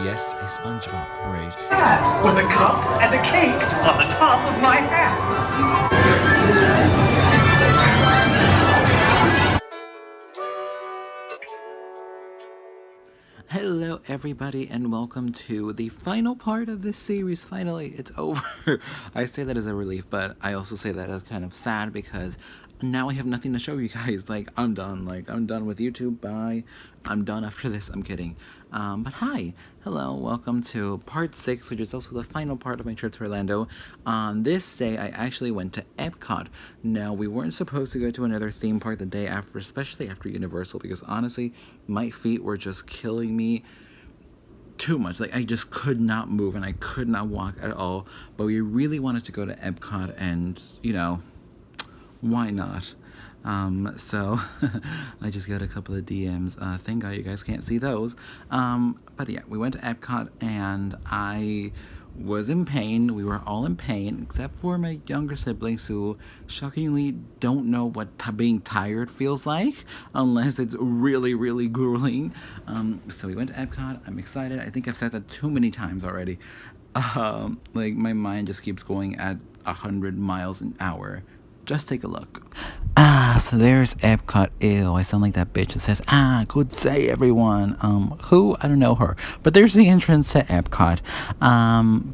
Yes, a SpongeBob parade. Hat with a cup and a cake on the top of my hat. Hello everybody and welcome to the final part of this series. Finally, it's over. I say that as a relief, but I also say that as kind of sad because now I have nothing to show you guys. I'm done. I'm done with YouTube. Bye. I'm done after this. I'm kidding. But hi. Hello. Welcome to part 6, which is also the final part of my trip to Orlando. On this day, I actually went to Epcot. Now, we weren't supposed to go to another theme park the day after, especially after Universal, because honestly, my feet were just killing me too much. I just could not move and I could not walk at all. But we really wanted to go to Epcot and, why not? So I just got a couple of DMs. Thank God you guys can't see those. But yeah, we went to Epcot and I was in pain. We were all in pain except for my younger siblings who shockingly don't know what being tired feels like unless it's really, really grueling. So we went to Epcot. I'm excited. I think I've said that too many times already. My mind just keeps going at 100 miles an hour. Just take a look. So there's Epcot. Ew, I sound like that bitch that says, good day, everyone. Who? I don't know her. But there's the entrance to Epcot.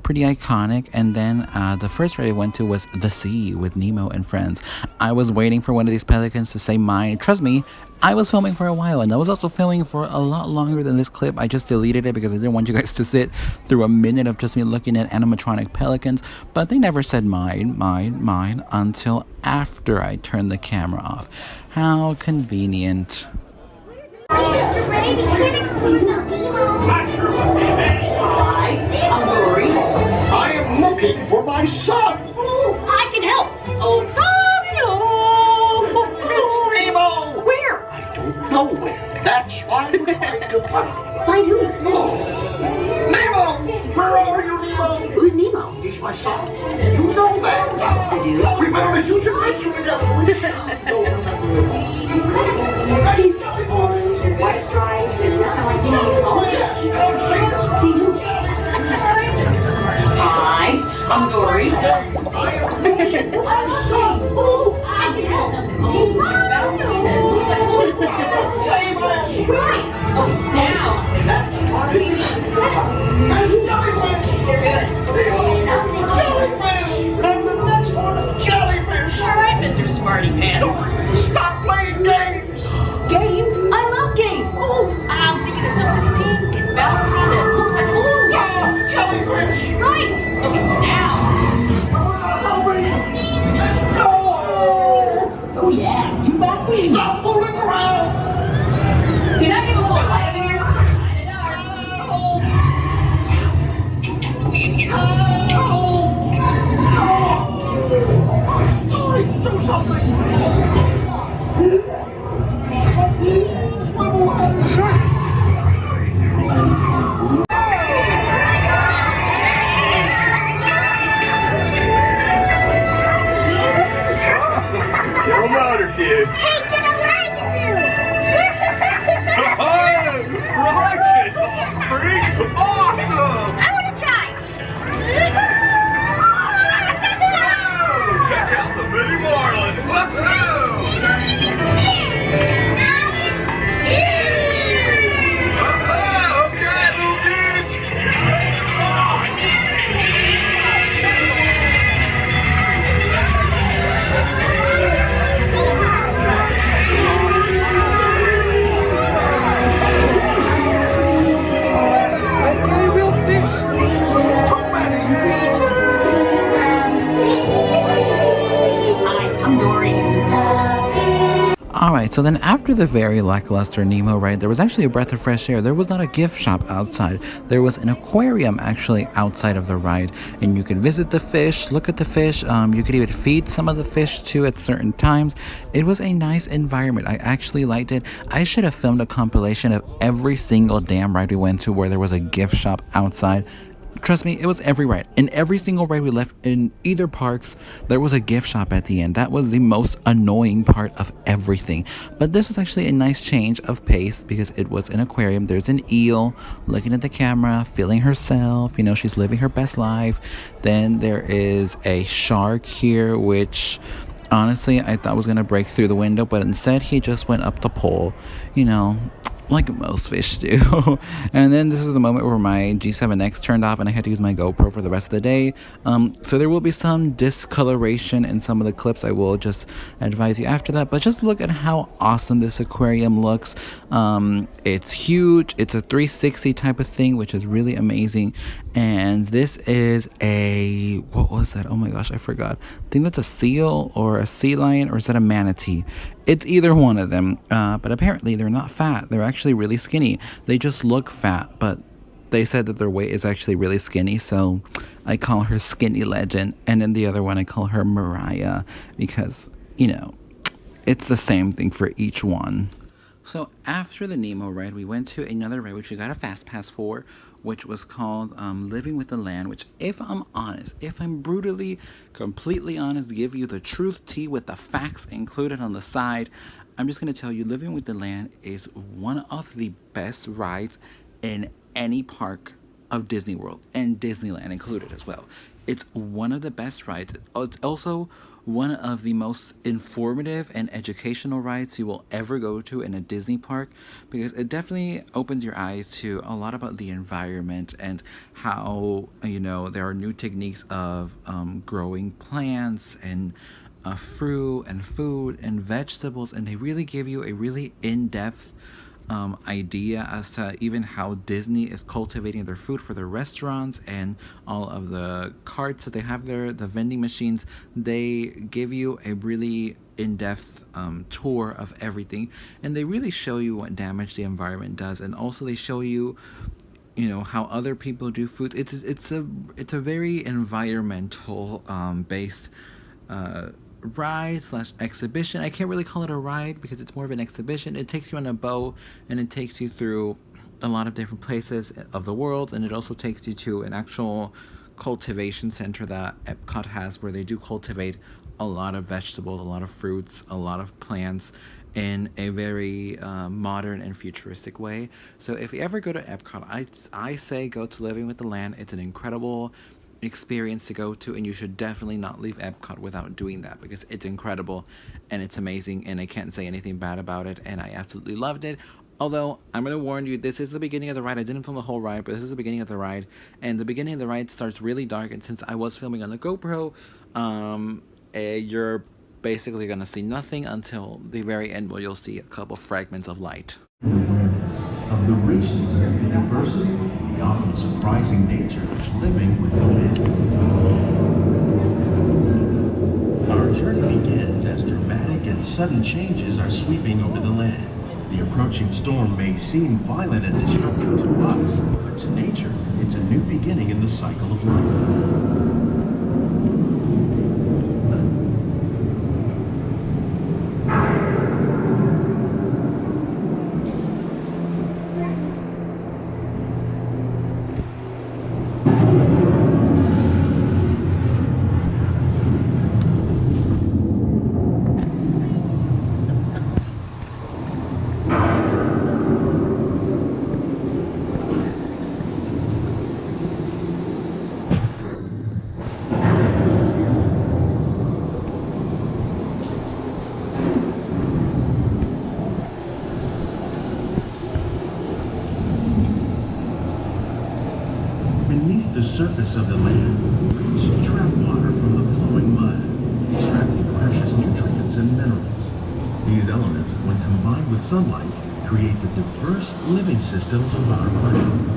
Pretty iconic. And then the first ride I went to was The Sea with Nemo and friends. I was waiting for one of these pelicans to say mine. Trust me, I was filming for a while, and I was also filming for a lot longer than this clip. I just deleted it because I didn't want you guys to sit through a minute of just me looking at animatronic pelicans, but they never said mine until after I turned the camera off. How convenient. Mr. Ray, I'm Gore. I am looking for my son. Oh, I can help. Oh, It's Nemo. Where? I don't know where. That's why I'm trying to find. Find who? Nemo! Where are you, Nemo? Who's Nemo? He's my son. You know that. I do. We went on a huge adventure together. He's on white stripes and kind of like Mickey's Mouse. Yes, come see us. See who? Hi, I'm Dory. Oh, I can have something. Oh, bouncy that looks like a little Jellyfish. right. Oh, down. That's jellyfish. Good. Jellyfish. And the next one is jellyfish. All right, Mr. Smarty Pants. Dory, stop playing games. Games? I love games. Oh, I'm thinking of something pink and bouncy that looks like a balloon. Jellyfish. Right. Okay, now. Let's go. Oh yeah, too fast for you. Stop fooling around. Can I get a little light in here? Kinda dark. It's echoey in here. Do something. Swivel ahead. Get a louder, kid. Hey, to the Righteous offspring! Awesome! I want to try. Check out the Mini Marlin! Woohoo! Okay, little dudes! I'm Dory. Alright, so then after the very lackluster Nemo ride, there was actually a breath of fresh air. There was not a gift shop outside. There was an aquarium actually outside of the ride, and you could visit the fish, look at the fish. You could even feed some of the fish too at certain times. It was a nice environment. I actually liked it. I should have filmed a compilation of every single damn ride we went to where there was a gift shop outside. Trust me, it was every ride. In every single ride we left in either parks, there was a gift shop at the end. That was the most annoying part of everything. But this was actually a nice change of pace because it was an aquarium. There's an eel looking at the camera, feeling herself. You know, she's living her best life. Then there is a shark here, which honestly I thought was going to break through the window, but instead he just went up the pole. You know, like most fish do. And then this is the moment where my G7X turned off and I had to use my GoPro for the rest of the day. So there will be some discoloration in some of the clips. I will just advise you after that. But just look at how awesome this aquarium looks. It's huge. It's a 360 type of thing, which is really amazing. And this is a, what was that? Oh my gosh, I forgot. I think that's a seal or a sea lion, or is that a manatee? It's either one of them. But apparently they're not fat. They're actually really skinny. They just look fat, but they said that their weight is actually really skinny. So I call her Skinny Legend. And then the other one, I call her Mariah because, you know, it's the same thing for each one. So after the Nemo ride, we went to another ride, which we got a fast pass for, which was called Living with the Land, which, if I'm honest, if I'm brutally, completely honest, give you the truth tea with the facts included on the side, I'm just going to tell you Living with the Land is one of the best rides in any park of Disney World, and Disneyland included as well. It's one of the best rides. It's also one of the most informative and educational rides you will ever go to in a Disney park, because it definitely opens your eyes to a lot about the environment and how, you know, there are new techniques of growing plants and fruit and food and vegetables, and they really give you a really in-depth idea as to even how Disney is cultivating their food for their restaurants, and all of the carts that they have there, the vending machines. They give you a really in-depth tour of everything, and they really show you what damage the environment does, and also they show you, you know, how other people do food. It's a very environmental based ride slash exhibition. I can't really call it a ride because it's more of an exhibition. It takes you on a boat and it takes you through a lot of different places of the world, and it also takes you to an actual cultivation center that Epcot has, where they do cultivate a lot of vegetables, a lot of fruits, a lot of plants in a very modern and futuristic way. So if you ever go to Epcot, I say go to Living with the Land. It's an incredible experience to go to, and you should definitely not leave Epcot without doing that, because it's incredible and it's amazing, and I can't say anything bad about it, and I absolutely loved it. Although, I'm going to warn you, this is the beginning of the ride. I didn't film the whole ride, but this is the beginning of the ride, and the beginning of the ride starts really dark, and since I was filming on the GoPro, you're basically going to see nothing until the very end, where you'll see a couple fragments of light. Awareness of the richness and the diversity, the often surprising nature of living with the land. Our journey begins as dramatic and sudden changes are sweeping over the land. The approaching storm may seem violent and destructive to us, but to nature, it's a new beginning in the cycle of life. Beneath the surface of the land, roots trap water from the flowing mud, extracting precious nutrients and minerals. These elements, when combined with sunlight, create the diverse living systems of our planet.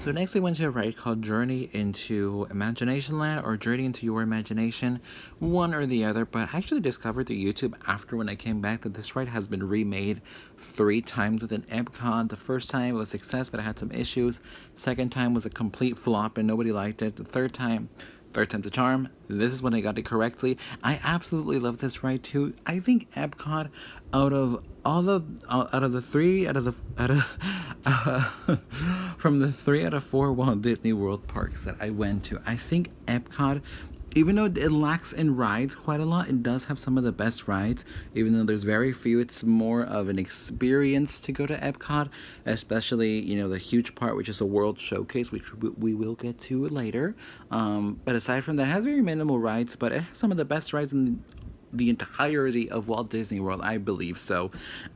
So next we went to a ride called Journey into Imagination Land, or Journey into Your Imagination, one or the other. But I actually discovered through YouTube after, when I came back, that this ride has been remade 3 times within Epcot. The first time it was a success, but it had some issues. Second time was a complete flop and nobody liked it. The third time, third time's a charm. This is when I got it correctly. I absolutely love this ride too. I think Epcot, out of the three from the 3 out of 4 Walt Disney World parks that I went to, I think Epcot, even though it lacks in rides quite a lot, it does have some of the best rides. Even though there's very few, it's more of an experience to go to Epcot, especially, the huge part, which is a World Showcase, which we will get to later. But aside from that, it has very minimal rides, but it has some of the best rides in the entirety of Walt Disney World, I believe so.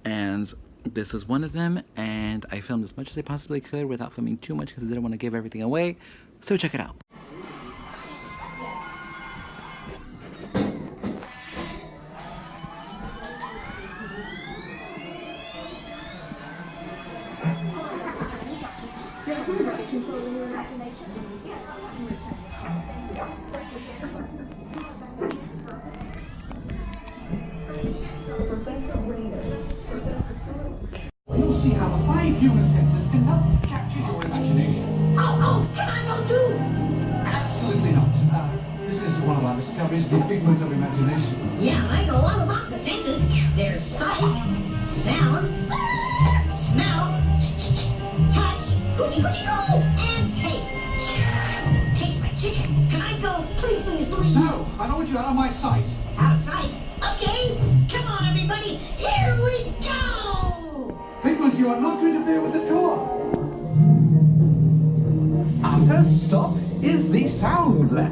And this was one of them, and I filmed as much as I possibly could without filming too much because I didn't want to give everything away. So check it out. You'll see how the 5 human senses can help capture your imagination. Oh, can I go too? Absolutely not. This is one of our discoveries, the figment of imagination. Yeah, I know all about the senses. There's sight, sound, smell, touch, hoochie-hoochie-go, and taste. Taste my chicken. Can I go? Please, please, please. No, I don't want you out of my sight. Outside. Okay, come on, everybody. Here we go. Figment, you are not to interfere with the tour. Our first stop is the Sound Lab.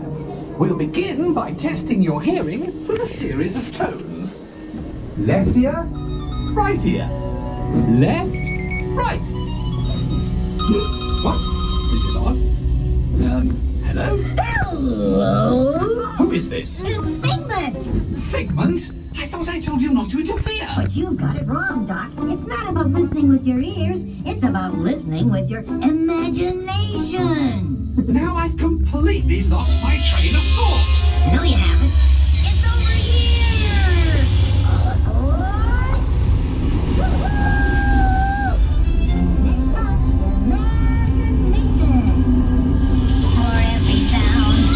We'll begin by testing your hearing with a series of tones. Left ear, right ear. Left, right. What? This is odd. Hello? Hello. Who is this? It's Figment. Figment? I thought I told you not to interfere. But you got it wrong, Doc. It's not about listening with your ears. It's about listening with your imagination. Now I've completely lost my train of thought. No, you haven't. It's over here. Next stop, imagination. For every sound,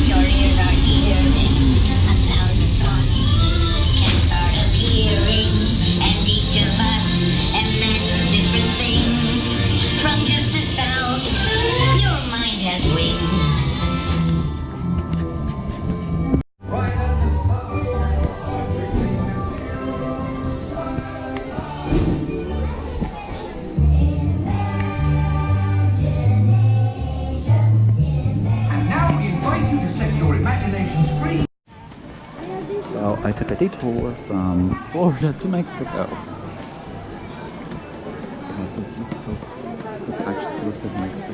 your ears are hearing. 1,000 thoughts can start appearing, and each of us imagines different things from just the sound. Your mind has wings. And now we invite you to set your imaginations free. So I took a detour from Florida to Mexico. God, this actually looks like Mexico.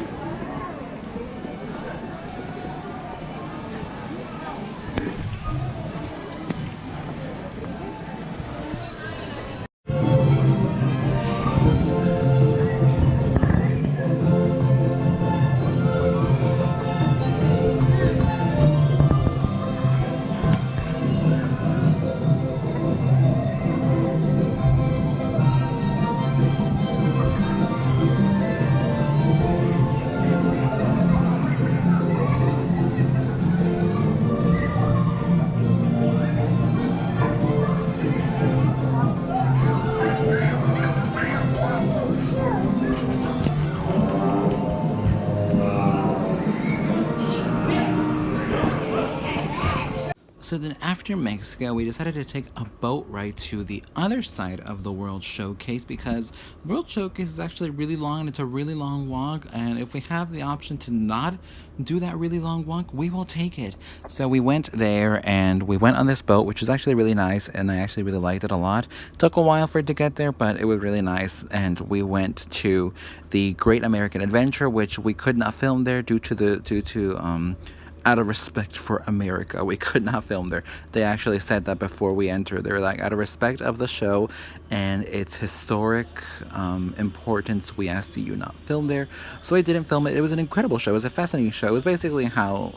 So then after Mexico, we decided to take a boat ride to the other side of the World Showcase because World Showcase is actually really long and it's a really long walk, and if we have the option to not do that really long walk, we will take it. So we went there and we went on this boat, which was actually really nice, and I actually really liked it a lot. It took a while for it to get there, but it was really nice, and we went to the Great American Adventure, which we could not film there due to out of respect for America, we could not film there. They actually said that before we entered. They were like, out of respect of the show and its historic importance, we asked you not film there. So I didn't film it. It was an incredible show. It was a fascinating show. It was basically how,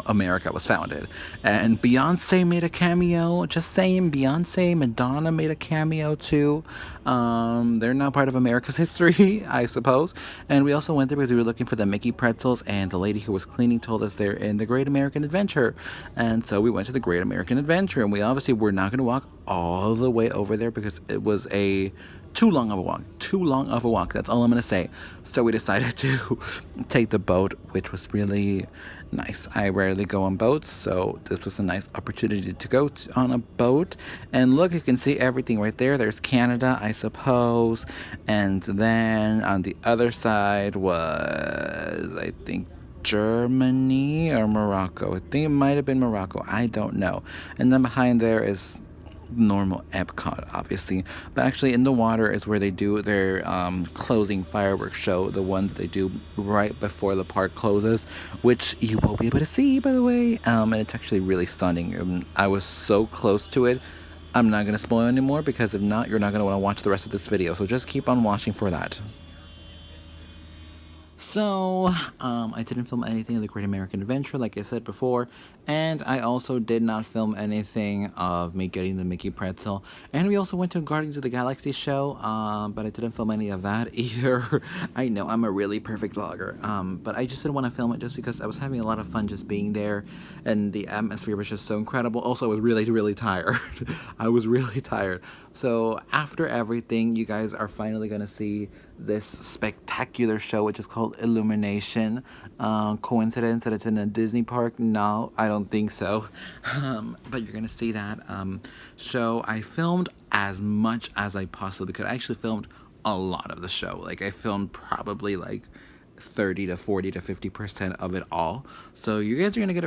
America was founded. And Beyonce made a cameo. Just saying, Beyonce, Madonna made a cameo too. They're now part of America's history, I suppose. And we also went there because we were looking for the Mickey pretzels, and the lady who was cleaning told us they're in the Great American Adventure. And so we went to the Great American Adventure, and we obviously were not going to walk all the way over there because it was too long of a walk. That's all I'm gonna say. So we decided to take the boat, which was really nice. I rarely go on boats, so this was a nice opportunity to go on a boat. And look, you can see everything right there. There's Canada, I suppose, and then on the other side was, I think, Germany or Morocco. I think it might have been Morocco. I don't know. And then behind there is normal Epcot, obviously, but actually in the water is where they do their closing fireworks show, the one that they do right before the park closes, which you will be able to see, by the way, and it's actually really stunning. I was so close to it. I'm not going to spoil anymore, because if not, you're not going to want to watch the rest of this video, so just keep on watching for that. So, I didn't film anything of the Great American Adventure, like I said before, and I also did not film anything of me getting the Mickey pretzel, and we also went to Guardians of the Galaxy show, but I didn't film any of that either. I know, I'm a really perfect vlogger, but I just didn't want to film it just because I was having a lot of fun just being there, and the atmosphere was just so incredible. Also, I was really, really tired. I was really tired. So, after everything, you guys are finally going to see this spectacular show, which is called Illumination. Coincidence that it's in a Disney park? No, I don't think so. But you're gonna see that show. I filmed as much as I possibly could. I actually filmed a lot of the show. Like, I filmed probably like 30 to 40 to 50% of it all. So you guys are gonna get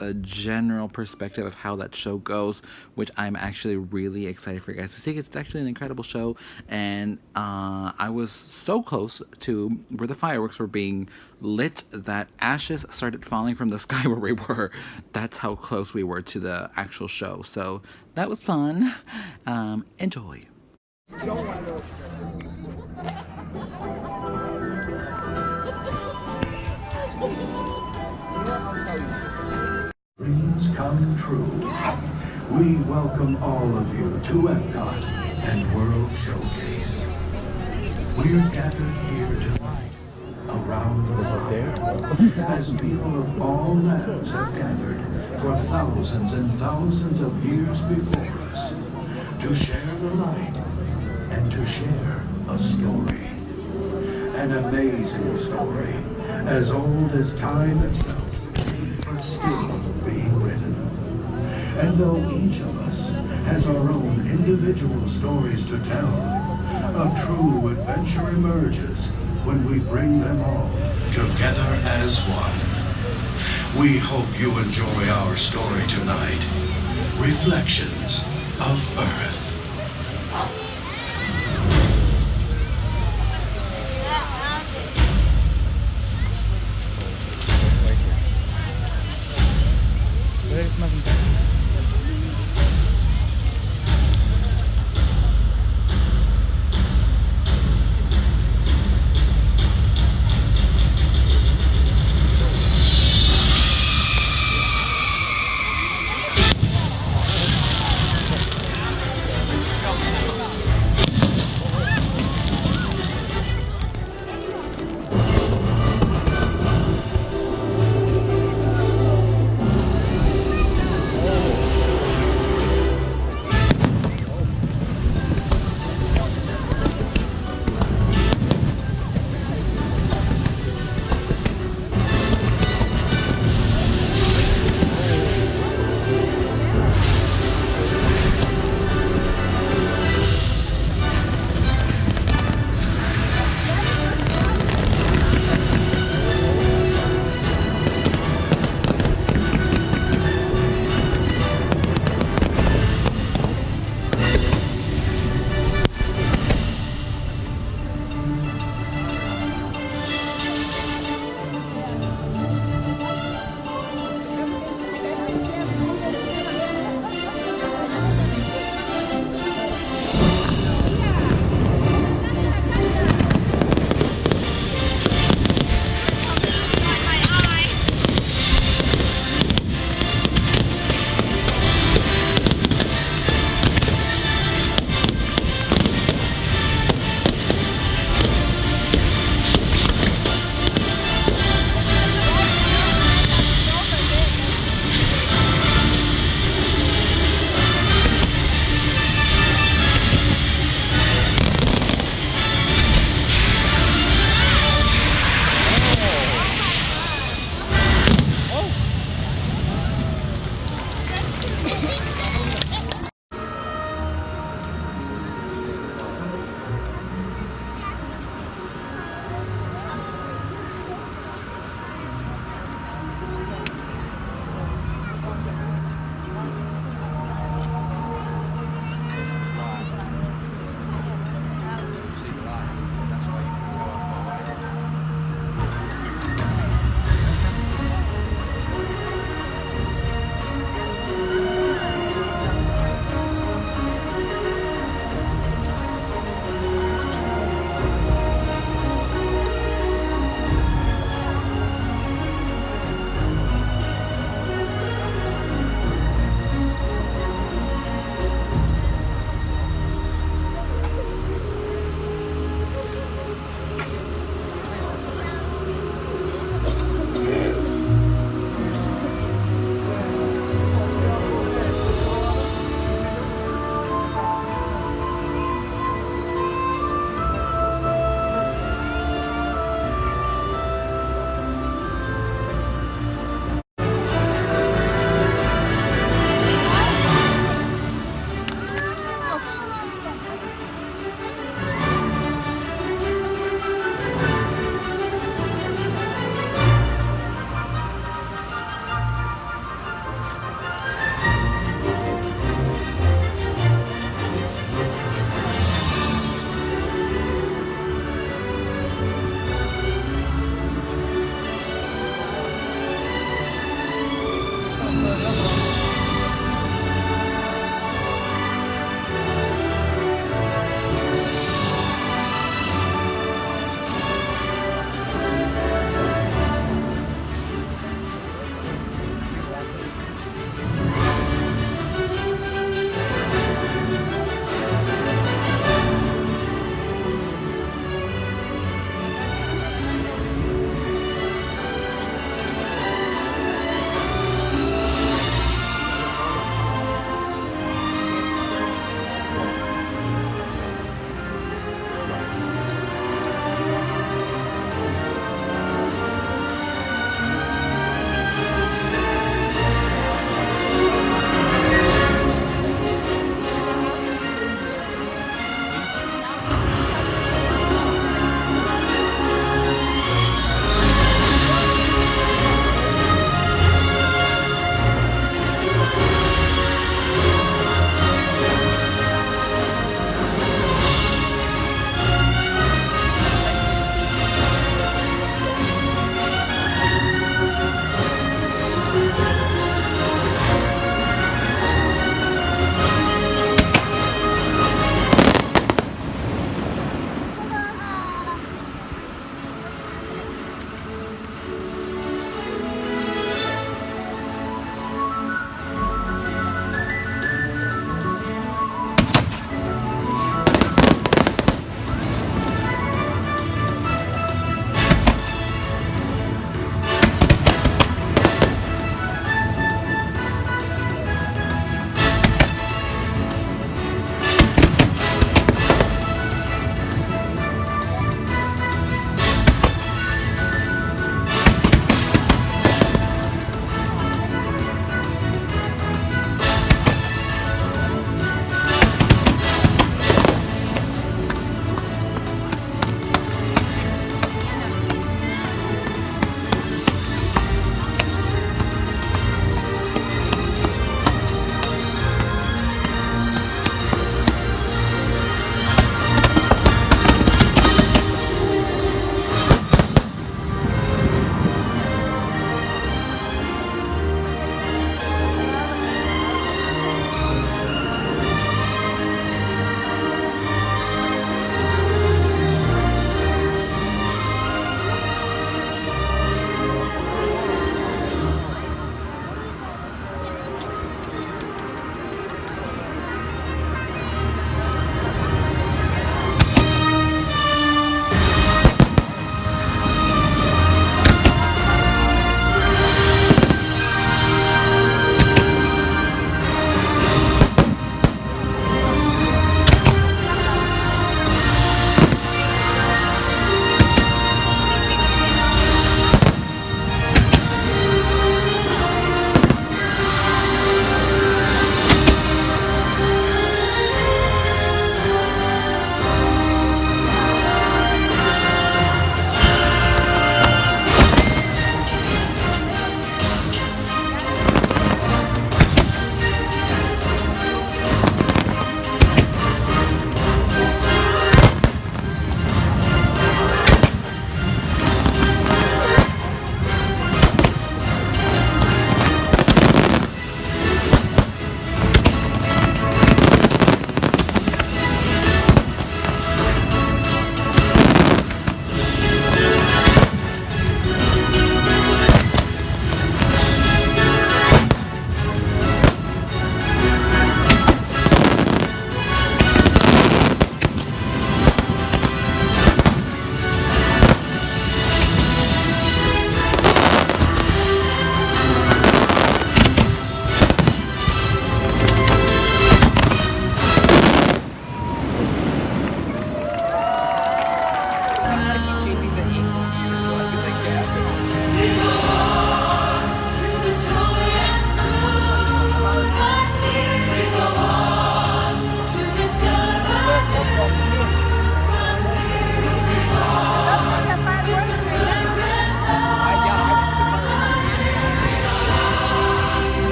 a general perspective of how that show goes, which I'm actually really excited for you guys to see. It's actually an incredible show, and I was so close to where the fireworks were being lit that ashes started falling from the sky where we were. That's how close we were to the actual show. So that was fun. Enjoy. Dreams come true. We welcome all of you to Epcot and World Showcase. We're gathered here tonight around the fire as people of all lands have gathered for thousands and thousands of years before us to share the light and to share a story. An amazing story, as old as time itself, but still being written. And though each of us has our own individual stories to tell, a true adventure emerges when we bring them all together as one. We hope you enjoy our story tonight. Reflections of Earth.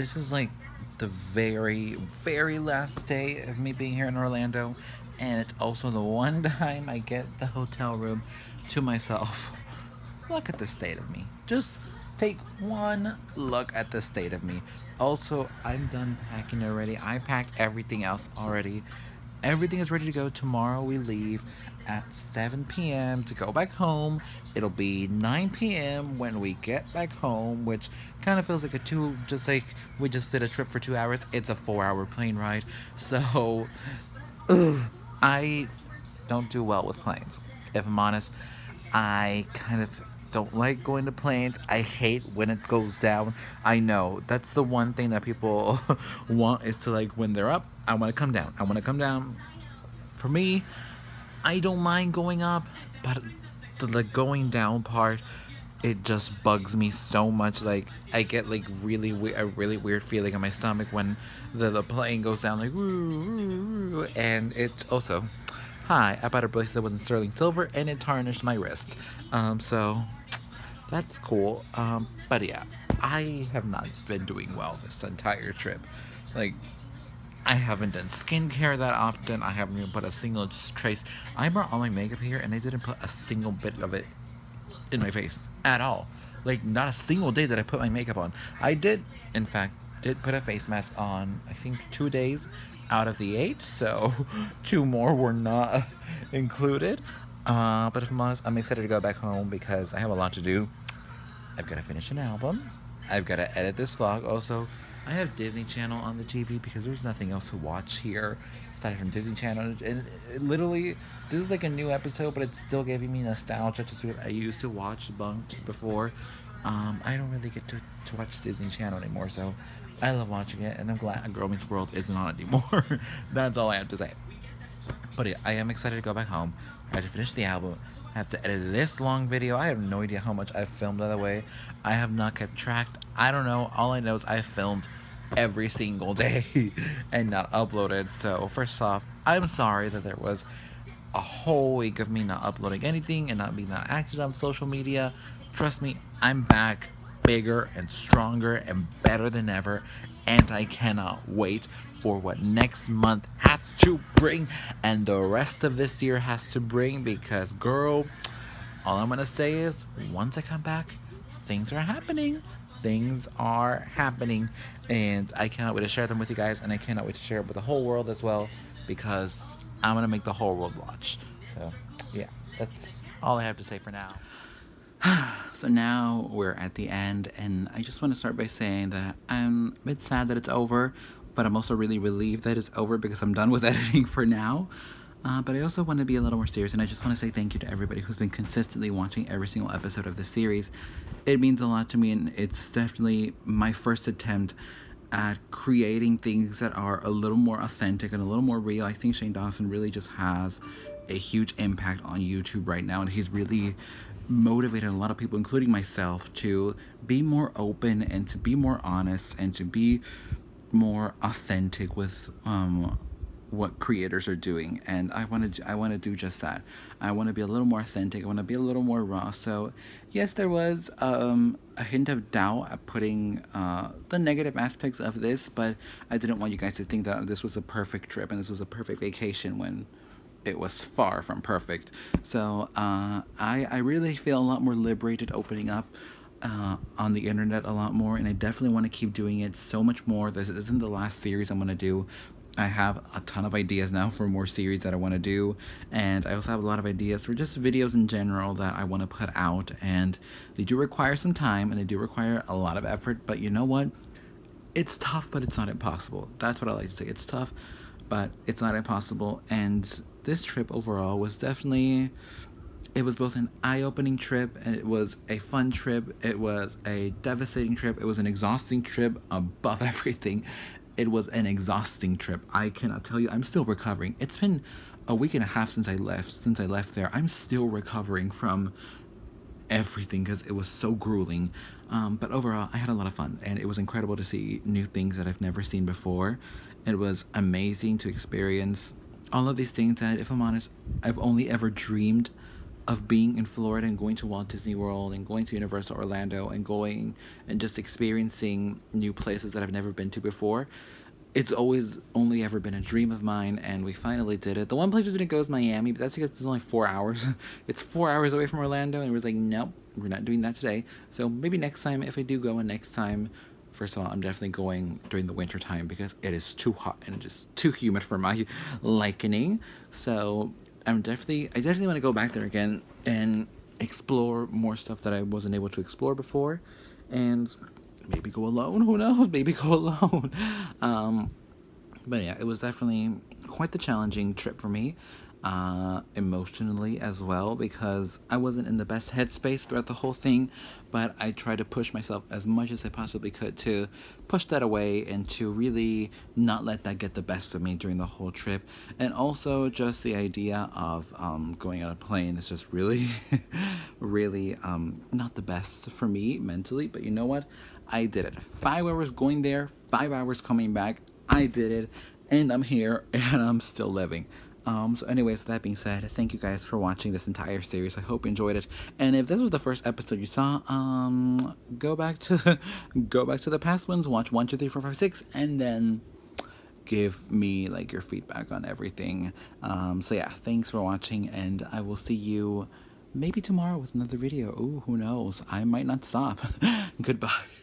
this is like the very, very last day of me being here in Orlando, and it's also the one time I get the hotel room to myself. Look at the state of me. Just take one look at the state of me. Also, I'm done packing already. I packed everything else already. Everything is ready to go. Tomorrow we leave at 7 p.m. to go back home. It'll be 9 p.m. when we get back home, which kind of feels like just like we just did a trip for 2 hours. It's a 4-hour plane ride. So, I don't do well with planes. If I'm honest, I kind of don't like going to planes. I hate when it goes down. I know that's the one thing that people want, is to, like, when they're up, I want to come down. I want to come down. For me, I don't mind going up, but the going down part, it just bugs me so much. Like, I get like a really weird feeling in my stomach when the plane goes down, like, woo, and it also, hi, I bought a bracelet that wasn't sterling silver and it tarnished my wrist. So that's cool. But yeah, I have not been doing well this entire trip. Like, I haven't done skincare that often. I haven't even put a single trace. I brought all my makeup here and I didn't put a single bit of it in my face at all. Like, not a single day that I put my makeup on. I did, in fact, put a face mask on, I think 2 days out of the 8, so 2 more were not included. But if I'm honest, I'm excited to go back home because I have a lot to do. I've got to finish an album. I've got to edit this vlog. Also, I have Disney Channel on the TV because there's nothing else to watch here aside from Disney Channel. And literally, this is like a new episode, but it's still giving me nostalgia just because I used to watch Bunked before. I don't really get to watch Disney Channel anymore, so I love watching it, and I'm glad Girl Meets World isn't on it anymore. That's all I have to say. But yeah, I am excited to go back home. I have to finish the album. I have to edit this long video. I have no idea how much I've filmed, by the way. I have not kept track. I don't know. All I know is I filmed every single day and not uploaded. So first off, I'm sorry that there was a whole week of me not uploading anything and not being that active on social media. Trust me, I'm back bigger and stronger and better than ever, and I cannot wait for what next month has to bring and the rest of this year has to bring, because girl, all I'm gonna say is once I come back, things are happening. Things are happening, and I cannot wait to share them with you guys, and I cannot wait to share it with the whole world as well, because I'm gonna make the whole world watch. So yeah, that's all I have to say for now. So now we're at the end, and I just want to start by saying that I'm a bit sad that it's over, but I'm also really relieved that it's over because I'm done with editing for now. But I also want to be a little more serious, and I just want to say thank you to everybody who's been consistently watching every single episode of the series. It means a lot to me, and it's definitely my first attempt at creating things that are a little more authentic and a little more real. I think Shane Dawson really just has a huge impact on YouTube right now, and he's really motivated a lot of people, including myself, to be more open and to be more honest and to be more authentic with what creators are doing. And I want to do just that. I want to be a little more authentic. I want to be a little more raw. So yes, there was a hint of doubt at putting the negative aspects of this, but I didn't want you guys to think that this was a perfect trip and this was a perfect vacation when it was far from perfect. So I really feel a lot more liberated opening up on the internet a lot more, and I definitely want to keep doing it so much more. This isn't the last series I'm going to do. I have a ton of ideas now for more series that I want to do, and I also have a lot of ideas for just videos in general that I want to put out, and they do require some time and they do require a lot of effort, but you know what? It's tough, but it's not impossible. That's what I like to say. It's tough, but it's not impossible. And this trip overall was definitely, it was both an eye-opening trip and it was a fun trip. It was a devastating trip. It was an exhausting trip above everything. It was an exhausting trip. I cannot tell you, I'm still recovering. It's been a week and a half since I left there. I'm still recovering from everything because it was so grueling. But overall, I had a lot of fun, and it was incredible to see new things that I've never seen before. It was amazing to experience all of these things that, if I'm honest, I've only ever dreamed of being in Florida and going to Walt Disney World and going to Universal Orlando and going and just experiencing new places that I've never been to before. It's always only ever been a dream of mine, and we finally did it. The one place we didn't go is Miami, but that's because it's only 4 hours. It's 4 hours away from Orlando, and we was like, nope, we're not doing that today. So maybe next time, if I do go, and next time, first of all, I'm definitely going during the winter time because it is too hot and just too humid for my liking. So I definitely want to go back there again and explore more stuff that I wasn't able to explore before, and maybe go alone. Who knows? Maybe go alone. But yeah, it was definitely quite the challenging trip for me, emotionally as well, because I wasn't in the best headspace throughout the whole thing. But I tried to push myself as much as I possibly could to push that away and to really not let that get the best of me during the whole trip. And also just the idea of going on a plane is just really, really not the best for me mentally. But you know what? I did it. 5 hours going there, 5 hours coming back. I did it, and I'm here, and I'm still living. So anyways, with that being said, thank you guys for watching this entire series. I hope you enjoyed it. And if this was the first episode you saw, go back to the past ones, watch 1, 2, 3, 4, 5, 6, and then give me like your feedback on everything. So yeah, thanks for watching, and I will see you maybe tomorrow with another video. Ooh, who knows? I might not stop. Goodbye.